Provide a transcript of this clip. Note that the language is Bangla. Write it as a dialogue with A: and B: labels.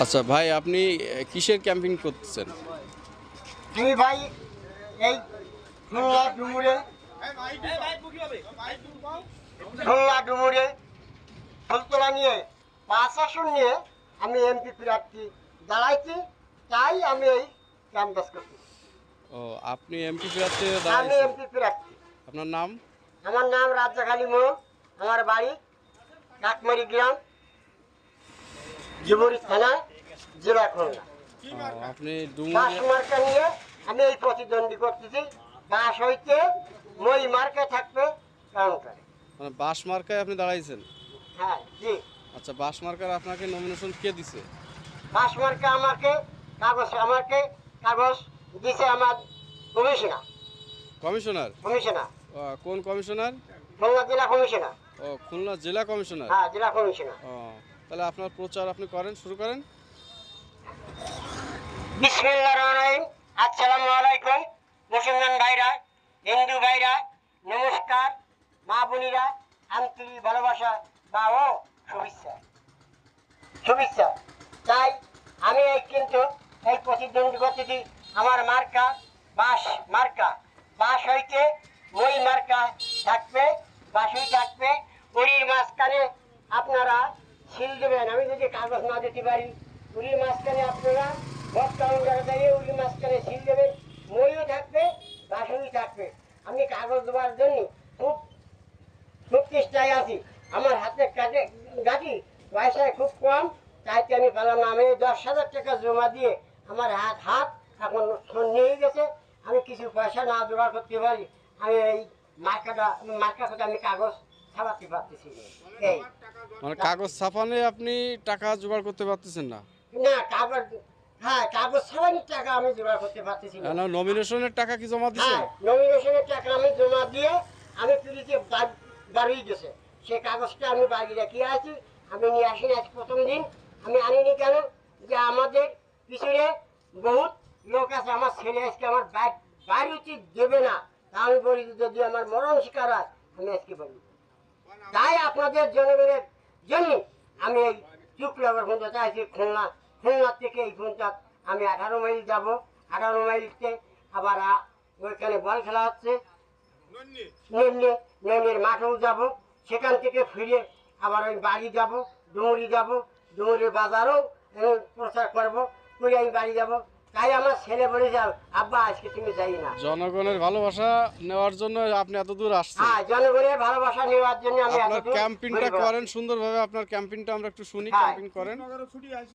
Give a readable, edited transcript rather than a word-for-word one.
A: আচ্ছা ভাই, আপনি কিসের ক্যাম্পিং করতেছেন?
B: আমি ভাই এই খুলনা ডুমুরে ফুলতলা নিয়ে 5 আসন নিয়ে আমি এমপি প্রার্থী দাঁড়াইছি, তাই আমি এই ক্যাম্পাস করছি।
A: ও, আপনি এমপি প্রার্থী
B: আমি
A: দাঁড়াইছেন।
B: এমপি প্রার্থী।
A: আপনার নাম?
B: আমার নাম রাজ্জাক আলী মোড়, আমার বাড়ি কাকমারি গ্রাম, জীবনী থানা, জেলা খুলনা।
A: আপনি
B: বাস
A: ডুমুরিয়া
B: মার্কা নিয়ে আমি এই প্রতিদ্বন্দ্বী করতেছি। বাস হইতে মই মার্কা থাকবে কাউন্টারে।
A: মানে বাস মার্কায় আপনি দাঁড়াইছেন?
B: হ্যাঁ জি।
A: আচ্ছা, বাস মার্কার আপনাকে নমিনেশন কে দিছে?
B: বাস মার্কা আমাকে কাগজ দিছে আমার কমিশনার।
A: কমিশনার?
B: কমিশনার
A: কোন কমিশনার?
B: খুলনা জেলা কমিশনার।
A: ও, খুলনা জেলা কমিশনার।
B: হ্যাঁ জেলা কমিশনার।
A: ও, তাহলে আপনার প্রচার আপনি করেন, শুরু করেন।
B: বিসমিল্লাহির রহমানির রহিম। আসসালামু আলাইকুম মুসলমান ভাইরা, হিন্দু ভাইরা, নমস্কার। মা বোনেরা, আন্তরিক ভালোবাসা বা ও শুভেচ্ছা শুভেচ্ছা। তাই আমি কিন্তু এই প্রতিদ্বন্দ্বী করতেছি। আমার মার্কা বাস হইতে ওই মার্কা থাকবে, বাসই থাকবে। উড়ির মাঝখানে আপনারা সিল দেবেন। আমি যদি কাগজ না দিতে পারি, উড়ির মাঝখানে আপনারা ভোট কাউন্টারে দাঁড়িয়ে উড়ির মাঝখানে সিল দেবেন। মইও থাকবে, বাসই থাকবে। আমি কাগজ দেওয়ার জন্য খুব খুব চেষ্টায় আছি। আমার হাতে গাঠি পয়সায় খুব কম, তাই আমি পেলাম না। আমি 10,000 টাকা জমা দিয়ে আমার হাত এখন নিয়ে গেছে। আমি কিছু পয়সা না জোগাড় করতে পারি, আমি এই মার্কা করে আমি কাগজ ছাপাতে পারতেছি না। এই
A: মানে কাগজ ছাপানে আপনি টাকা জোগাড় করতে পারতেছেন না?
B: না কাগজ, হ্যাঁ কাগজ ছাপানোর টাকা আমি জোগাড় করতে পারতেছি না।
A: নমিনেশনের টাকা কি জমা দিচ্ছেন?
B: হ্যাঁ নমিনেশনের টাকা আমি জমা দিয়ে আমি ফ্রিতে বাড়ি গেছে, সেই কাগজটা আমি বাড়ি রেখে আছি। আমি নিয়ে আসিনি আজ প্রথম দিন। আমি আনিনি কেন, যে আমাদের পিছনে বহুত লোক আছে। আমার ছেলে আজকে আমার বাড়ি উচিত দেবে না, তা আমি বলি যদি আমার মরণ শিকার হয় আমি আজকে বলি। তাই আপনাদের জনগণের জন্য আমি এই চুকলাবার পর্যন্ত চাইছি। খুলনার থেকে এই পর্যন্ত আমি 18 মাইল যাব। 18 মাইলতে আবার ওইখানে বল খেলা হচ্ছে, নন্দির মাঠেও যাব। সেখান থেকে ফিরে আবার ওই বাড়ি যাব, ডুমুরি বাজারও প্রচার করবো, করে আমি বাড়ি যাব। তাই আমার ছেলে বলে যাও, আব্বা আজকে তুমি যাই না।
A: জনগণের ভালোবাসা নেওয়ার জন্য আপনি এত দূর আসছেন।
B: হ্যাঁ জনগণের ভালোবাসা নেওয়ার জন্য আমি
A: আপনার ক্যাম্পিংটা করেন সুন্দরভাবে। আপনার ক্যাম্পিংটা আমরা একটু শুনি,
B: হ্যাঁ।
A: ক্যাম্পিং করেন।